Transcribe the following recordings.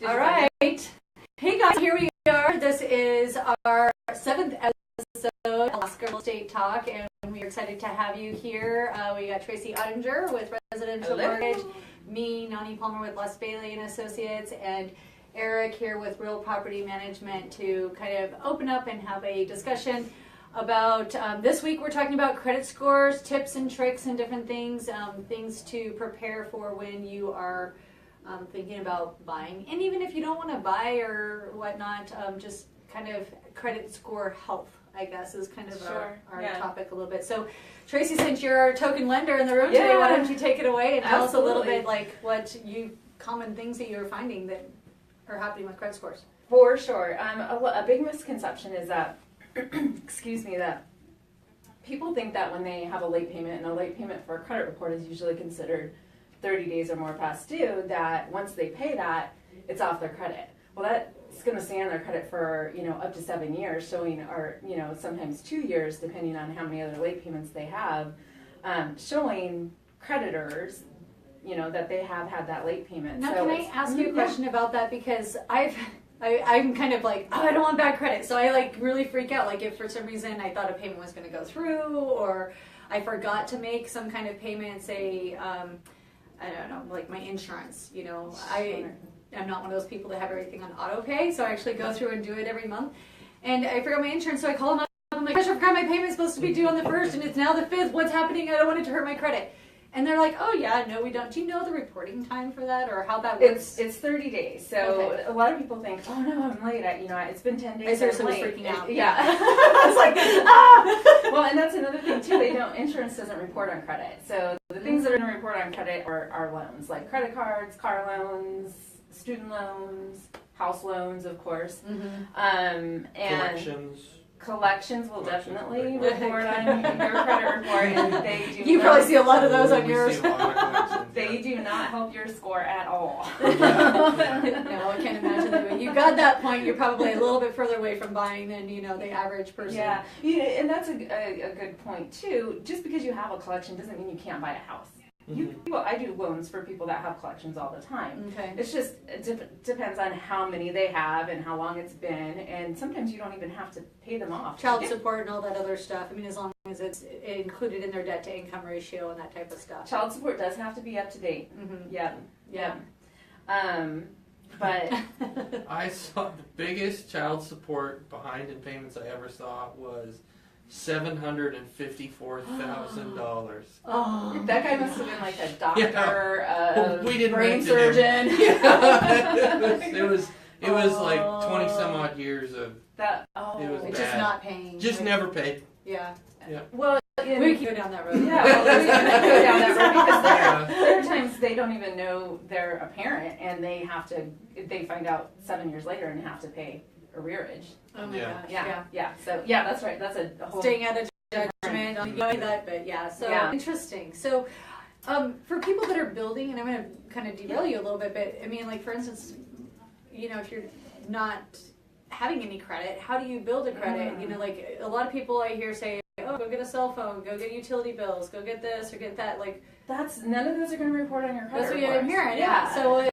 All right. Hey guys, here we are. This is our 7th episode of Alaska Real Estate Talk, and we're excited to have you here. We got Tracy Ottinger with Residential Mortgage, me, Nani with Les Bailey and Associates, and Erik here with Real Property Management to kind of open up and have a discussion about this week. We're talking about credit scores, tips and tricks and different things, things to prepare for when you are thinking about buying, and even if you don't want to buy or whatnot, just kind of credit score health, I guess, is kind of our topic a little bit. So Tracy, since you're our token lender in the room today, why don't you take it away and tell us a little bit like what common things that you're finding that are happening with credit scores. For sure. A big misconception is that excuse me, that people think that when they have a late payment, and a late payment for a credit report is usually considered 30 days or more past due, that once they pay that, it's off their credit. Well, that's going to stay on their credit for, up to 7 years, showing, or, sometimes 2 years, depending on how many other late payments they have, showing creditors, that they have had that late payment. Now, can I ask you a question about that? Because I'm kind of like, I don't want bad credit. So I really freak out. Like if for some reason I thought a payment was going to go through, or I forgot to make some kind of payment, say, I don't know, like my insurance, I'm not one of those people that have everything on auto pay. So I actually go through and do it every month. And I forgot my insurance. So I call them up. I'm like, I forgot my payment's supposed to be due on the 1st and it's now the 5th. What's happening? I don't want it to hurt my credit. And they're like, oh yeah, no, we don't. Do you know the reporting time for that or how that works? It's 30 days. So a lot of people think, oh no, I'm late. It's been 10 days. I seriously was freaking out. Yeah. I was like, ah! Well, and that's another thing too. Insurance doesn't report on credit. So the things that are going to report on credit are loans, like credit cards, car loans, student loans, house loans, of course. And collections will definitely report on your credit report, and they do. You probably see a lot of those on yours. They do not help your score at all. No, I can't imagine they would. You got that point. You're probably a little bit further away from buying than the average person. Yeah, and that's a good point too. Just because you have a collection doesn't mean you can't buy a house. I do loans for people that have collections all the time. Okay. It's just, it depends on how many they have and how long it's been, and sometimes you don't even have to pay them off. Child support and all that other stuff. I mean, as long as it's included in their debt to income ratio and that type of stuff. Child support does have to be up to date. Yeah. But I saw the biggest child support behind in payments I ever saw was $754,000. Oh, that guy must have been like a doctor, we didn't brain surgeon. It was like 20 some odd years of that. It was just bad. Not paying. Just never paid. Yeah. Well, we can go down that road. Yeah, we can go down that road because there are times they don't even know they're a parent, and they find out 7 years later and have to pay arrearage. Oh my gosh. Yeah. So that's right. That's a whole staying out of judgment on that, but interesting. So, for people that are building, and I'm going to kind of derail you a little bit, but I mean, like for instance, if you're not having any credit, how do you build a credit? Like a lot of people I hear say, oh, go get a cell phone, go get utility bills, go get this or get that. Like none of those are going to report on your credit. That's what I'm hearing. Yeah. So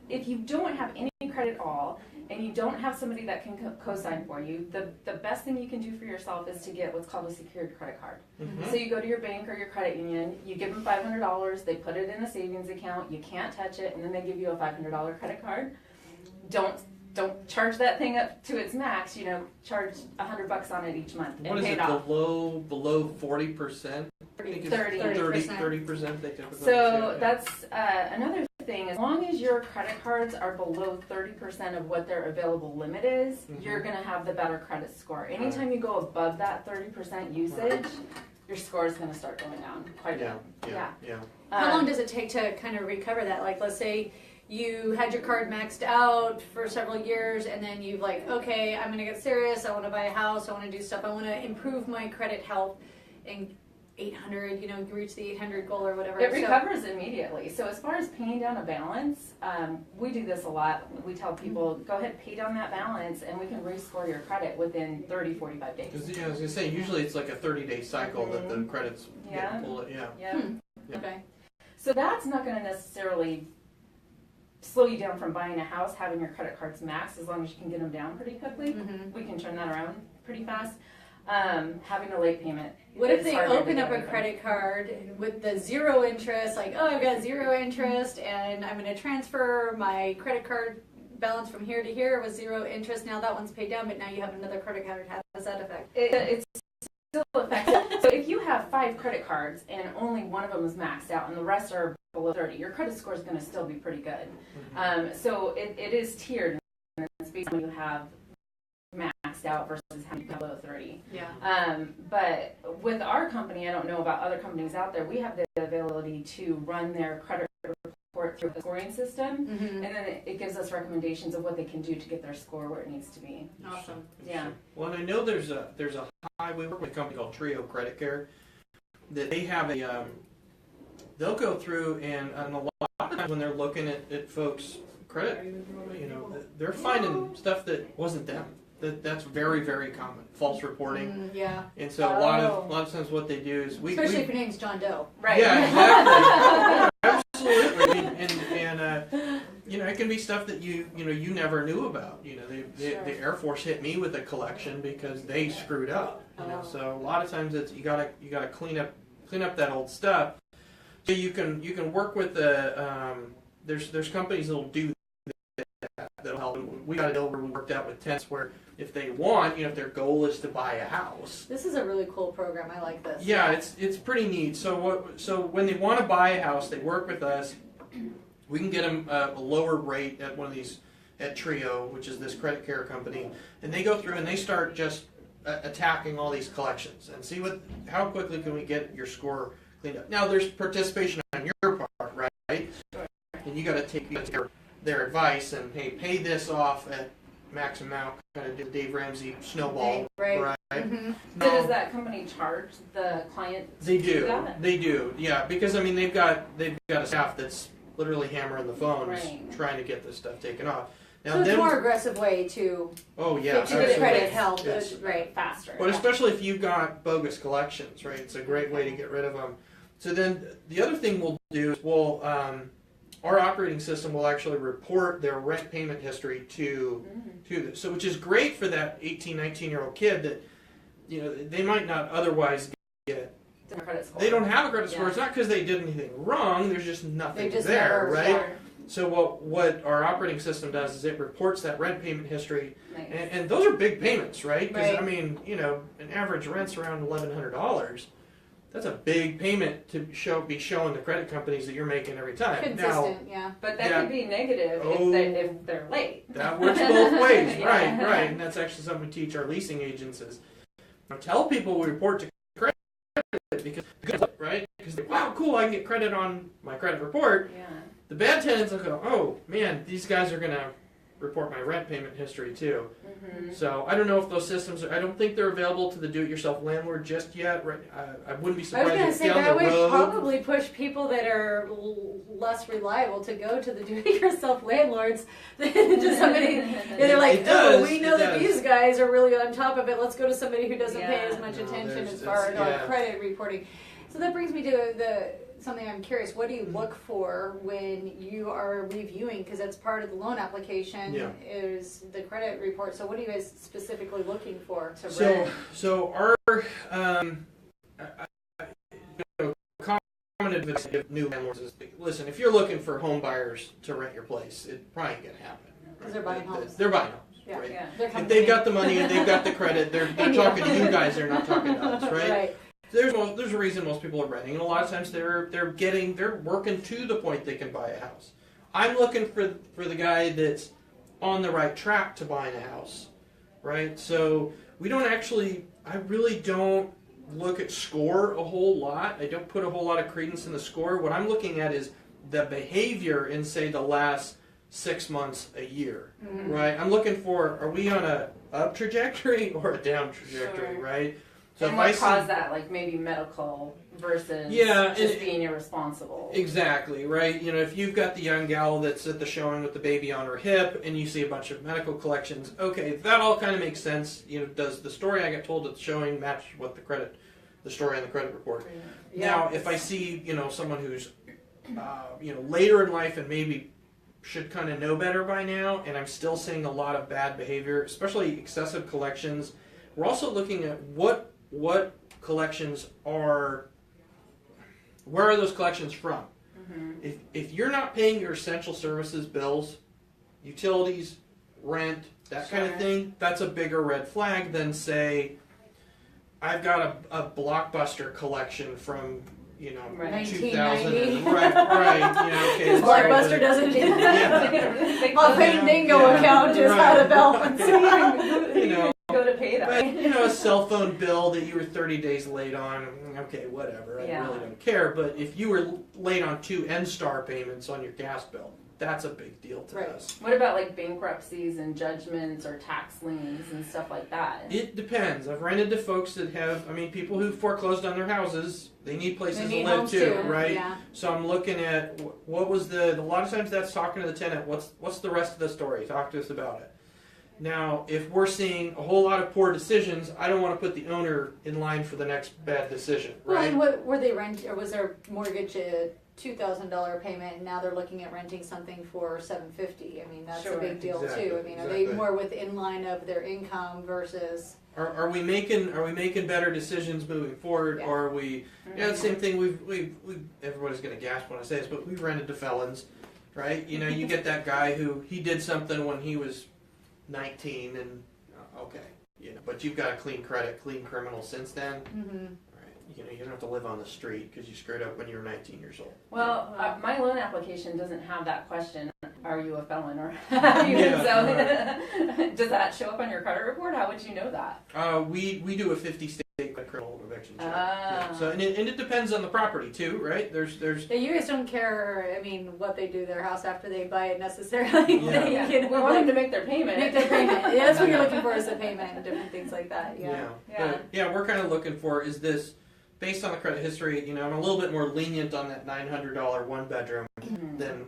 if you don't have any credit at all, and you don't have somebody that can co-sign for you, the best thing you can do for yourself is to get what's called a secured credit card. So you go to your bank or your credit union, you give them $500, they put it in a savings account, you can't touch it, and then they give you a $500 credit card. Don't charge that thing up to its max. Charge $100 on it each month. What is it? Below 40%? 30%. They typically. So that's another thing. As long as your credit cards are below 30% of what their available limit is, you're going to have the better credit score. Anytime you go above that 30% usage, your score is going to start going down quite a bit. Yeah. How long does it take to kind of recover that? Like, let's say you had your card maxed out for several years, and then you've okay, I'm going to get serious. I want to buy a house. I want to do stuff. I want to improve my credit health and 800, reach the 800 goal or whatever. It recovers immediately. So as far as paying down a balance, we do this a lot. We tell people, go ahead, pay down that balance, and we can rescore your credit within 30, 45 days. I was going to say, usually it's like a 30-day cycle that the credits get pulled. Yeah. Okay. So that's not going to necessarily slow you down from buying a house, having your credit cards maxed, as long as you can get them down pretty quickly. We can turn that around pretty fast. Having a late payment. What if is they harder to open get up a away from. credit card with the zero interest, like, oh, I've got zero interest and I'm going to transfer my credit card balance from here to here with zero interest. Now that one's paid down, but now you have another credit card. How does that affect? It's still effective. So if you have 5 credit cards and only one of them is maxed out and the rest are below 30, your credit score is going to still be pretty good. So it is tiered, and it's based on when you have maxed out versus how you have below 30. Yeah. But with our company, I don't know about other companies out there, we have the ability to run their credit report through the scoring system, and then it gives us recommendations of what they can do to get their score where it needs to be. Awesome. Yeah. Well, and I know there's a high. We work with a company called Trio Credit Care that they have a. They'll go through and a lot of times when they're looking at folks' credit, you know, they're finding stuff that wasn't them. That's very, very common. False reporting. Yeah. And so a lot of times what they do is especially if your name's John Doe. Right. Yeah, exactly. Absolutely. And you know, it can be stuff that you never knew about. You know, the Air Force hit me with a collection because they screwed up. You know, so a lot of times it's you gotta clean up that old stuff. So you can work with the there's companies that'll do that'll help. We got it over. We worked out with tenants where if they want, you know, if their goal is to buy a house. This is a really cool program. I like this. Yeah, it's pretty neat. So when they want to buy a house, they work with us. We can get them a lower rate at one of these at Trio, which is this credit care company, and they go through and they start just attacking all these collections and see how quickly can we get your score cleaned up. Now there's participation on your part, right? And you got to take their advice and hey, pay this off at max amount, kind of do the Dave Ramsey snowball, right? So does that company charge the client? They do. That? They do. Yeah, because I mean they've got a staff that's literally hammering the phones trying to get this stuff taken off. Now, so it's a more aggressive way to get credit help, yes. right? Faster. But especially if you've got bogus collections, right? It's a great way to get rid of them. So then the other thing we'll do is our operating system will actually report their rent payment history to this. So which is great for that 18, 19-year-old kid that, you know, they might not otherwise get. They don't have a credit score. It's not because they did anything wrong. There's just nothing there, right? Sure. So what our operating system does is it reports that rent payment history, and those are big payments, right? Because I mean, you know, an average rent's around $1,100. That's a big payment to be showing the credit companies that you're making every time. Consistent, But that could be negative if they're late. That works both ways, right. And that's actually something we teach our leasing agents is, you know, tell people we report to credit because right? Because wow, cool, I can get credit on my credit report. Yeah. The bad tenants will go, oh man, these guys are gonna report my rent payment history too. So I don't know if those systems I don't think they're available to the do-it-yourself landlord just yet. Right? I wouldn't be surprised. I was going to say down that the would road. probably push people that are less reliable to go to the do-it-yourself landlords than to somebody. They're like, we know that these guys are really on top of it. Let's go to somebody who doesn't pay as much attention as far as credit reporting. So that brings me to something I'm curious. What do you look for when you are reviewing? Because that's part of the loan application is the credit report. So what are you guys specifically looking for to rent? So our common advice to new landlords is, listen, if you're looking for home buyers to rent your place, it probably ain't gonna happen. Because they're buying homes. They're buying homes. Yeah. Right? Yeah. If they've got the money and they've got the credit, they're talking to you guys. They're not talking to us, right? There's a reason most people are renting, and a lot of times they're working to the point they can buy a house. I'm looking for the guy that's on the right track to buying a house, right? So I really don't look at score a whole lot. I don't put a whole lot of credence in the score. What I'm looking at is the behavior in, say, the last 6 months, a year, right? I'm looking for, are we on a up trajectory or a down trajectory, right? So and what caused that, like maybe medical versus just being irresponsible? Exactly, right? You know, if you've got the young gal that's at the showing with the baby on her hip and you see a bunch of medical collections, okay, that all kind of makes sense. You know, does the story I got told at the showing match what the story on the credit report? Now, if I see, you know, someone who's, you know, later in life and maybe should kind of know better by now, and I'm still seeing a lot of bad behavior, especially excessive collections. We're also looking at what collections are, where are those collections from? Mm-hmm. If you're not paying your essential services bills, utilities, rent, that kind of thing, that's a bigger red flag than, say, I've got a Blockbuster collection from, 2000. Okay. Blockbuster doesn't. A Fandango account just had a balance. Go to pay that. But, a cell phone bill that you were 30 days late on, okay, whatever. I really don't care. But if you were late on 2 N-Star payments on your gas bill, that's a big deal to us. What about like bankruptcies and judgments or tax liens and stuff like that? It depends. I've rented to folks that have, people who foreclosed on their houses, they need places to live too, right? Yeah. So I'm looking at what was a lot of times that's talking to the tenant. What's the rest of the story? Talk to us about it. Now, if we're seeing a whole lot of poor decisions, I don't want to put the owner in line for the next bad decision, right? Well, and what were they rent, or was their mortgage a $2,000 payment, and now they're looking at renting something for $750? That's a big deal too. Are they more within line of their income versus? Are we making better decisions moving forward? Yeah. Or are we? The same thing. We everybody's gonna gasp when I say this, but we've rented to felons, right? You get that guy who he did something when he was 19, and but you've got a clean credit, clean criminal since then. Mm-hmm. Right? You don't have to live on the street because you screwed up when you were 19 years old. Well, my loan application doesn't have that question. Are you a felon or have you? Does that show up on your credit report? How would you know that? We do a 50-state criminal eviction check. So and it depends on the property too, right? There's. Yeah, you guys don't care. What they do to their house after they buy it necessarily. We want them to make their payment. Yeah, that's what you're looking for, is the payment and different things like that. But, we're kind of looking for, is this based on the credit history? I'm a little bit more lenient on that $900 one bedroom than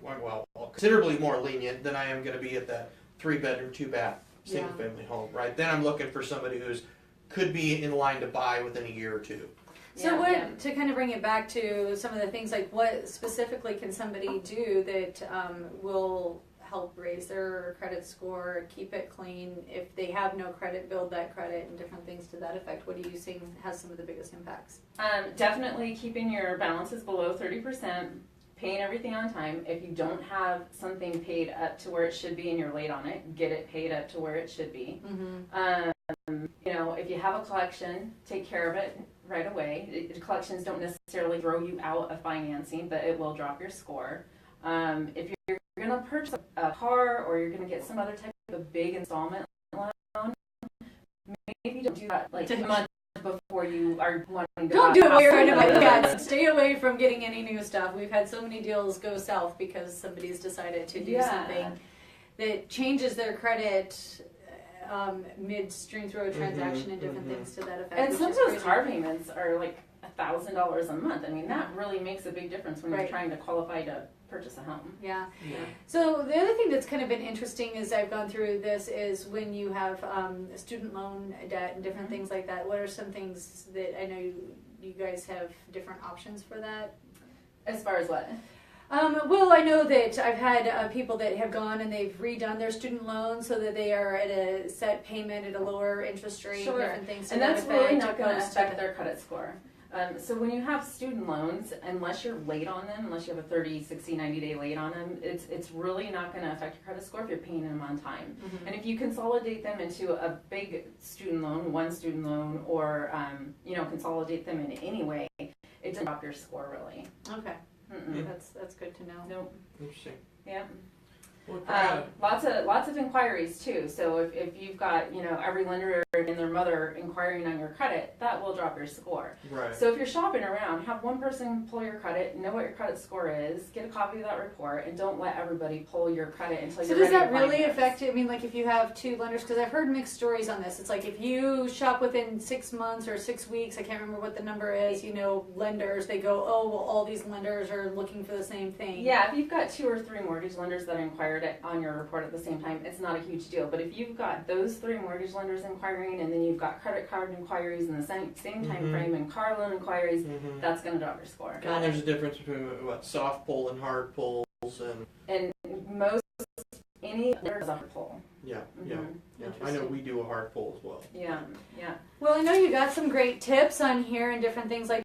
considerably more lenient than I am going to be at that 3-bedroom, 2-bath single family home, right? Then I'm looking for somebody who's could be in line to buy within a year or two. So to kind of bring it back to some of the things, like what specifically can somebody do that will help raise their credit score, keep it clean? If they have no credit, build that credit, and different things to that effect. What do you think has some of the biggest impacts? Definitely keeping your balances below 30%, paying everything on time. If you don't have something paid up to where it should be and you're late on it, get it paid up to where it should be. Mm-hmm. If you have a collection, take care of it right away. Collections don't necessarily throw you out of financing, but it will drop your score. If you're going to purchase a car or you're going to get some other type of big installment loan, maybe don't do that like a month before you are wanting to. Don't do it while you're trying to buy cats. Stay away from getting any new stuff. We've had so many deals go south because somebody's decided to do something that changes their credit midstream through a transaction and different things to that effect. And some of those car payments are like $1,000 a month. That really makes a big difference when you're trying to qualify to purchase a home. Yeah. So the other thing that's kind of been interesting as I've gone through this is when you have student loan debt and different things like that. What are some things that I know you guys have different options for that? As far as what? Well, I know that I've had people that have gone and they've redone their student loans so that they are at a set payment at a lower interest rate, different things. And that's really not going to affect their credit score. So when you have student loans, unless you're late on them, unless you have a 30, 60, 90-day late on them, it's really not going to affect your credit score if you're paying them on time. Mm-hmm. And if you consolidate them into a big student loan, one student loan, or consolidate them in any way, it doesn't drop your score really. Okay. That's good to know. Nope. Interesting. Yeah. Lots of inquiries too. So if you've got every lender and their mother inquiring on your credit, that will drop your score. Right. So if you're shopping around, have one person pull your credit, know what your credit score is, get a copy of that report, and don't let everybody pull your credit until you're ready. So does that really affect it? Like if you have 2 lenders, because I've heard mixed stories on this. It's like if you shop within 6 months or 6 weeks, I can't remember what the number is. Lenders, they go, oh well, all these lenders are looking for the same thing. Yeah, if you've got 2 or 3 mortgage lenders that inquired on your report at the same time, it's not a huge deal. But if you've got those 3 mortgage lenders inquiring, and then you've got credit card inquiries in the same time frame and car loan inquiries, that's going to drop your score. And there's a difference between soft pull and hard pulls, and most any there's a pull. Yeah, yeah. Mhm. Yeah. I know we do a hard pull as well. Yeah, yeah. Well, I know you got some great tips on here and different things like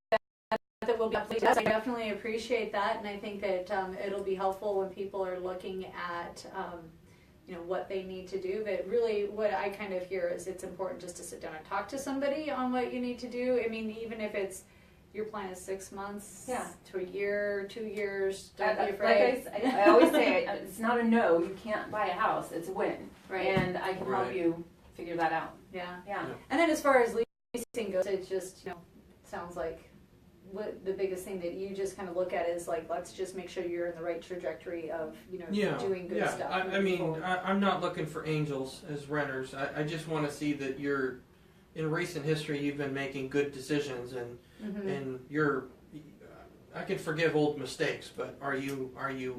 that will be updated. I definitely appreciate that, and I think that it'll be helpful when people are looking at what they need to do. But really, what I kind of hear is it's important just to sit down and talk to somebody on what you need to do. I mean, even if it's your plan is 6 months to a year, 2 years, don't be afraid. Like I always say, it's not a no. You can't buy a house. It's a win, Right. and I can help you figure that out. Yeah. Yeah. And then as far as leasing goes, it just sounds like what the biggest thing that you just kind of look at is like, let's just make sure you're in the right trajectory of doing good stuff. I mean, I'm not looking for angels as renters. I just want to see that you're in recent history you've been making good decisions and and you're. I can forgive old mistakes, but are you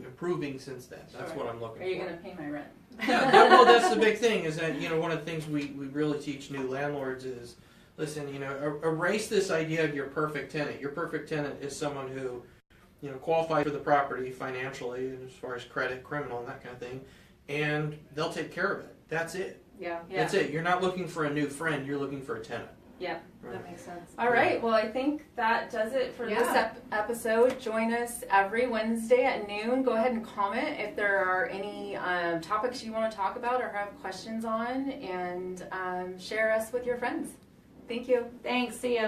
improving since then? That's what I'm looking for. Are you going to pay my rent? Yeah, well, that's the big thing. Is that one of the things we really teach new landlords is, listen, erase this idea of your perfect tenant. Your perfect tenant is someone who, qualifies for the property financially and as far as credit, criminal, and that kind of thing, and they'll take care of it. That's it. Yeah. That's it. You're not looking for a new friend. You're looking for a tenant. Yeah. Right. That makes sense. All right. Well, I think that does it for this episode. Join us every Wednesday at noon. Go ahead and comment if there are any topics you want to talk about or have questions on, and share us with your friends. Thank you. Thanks. See ya.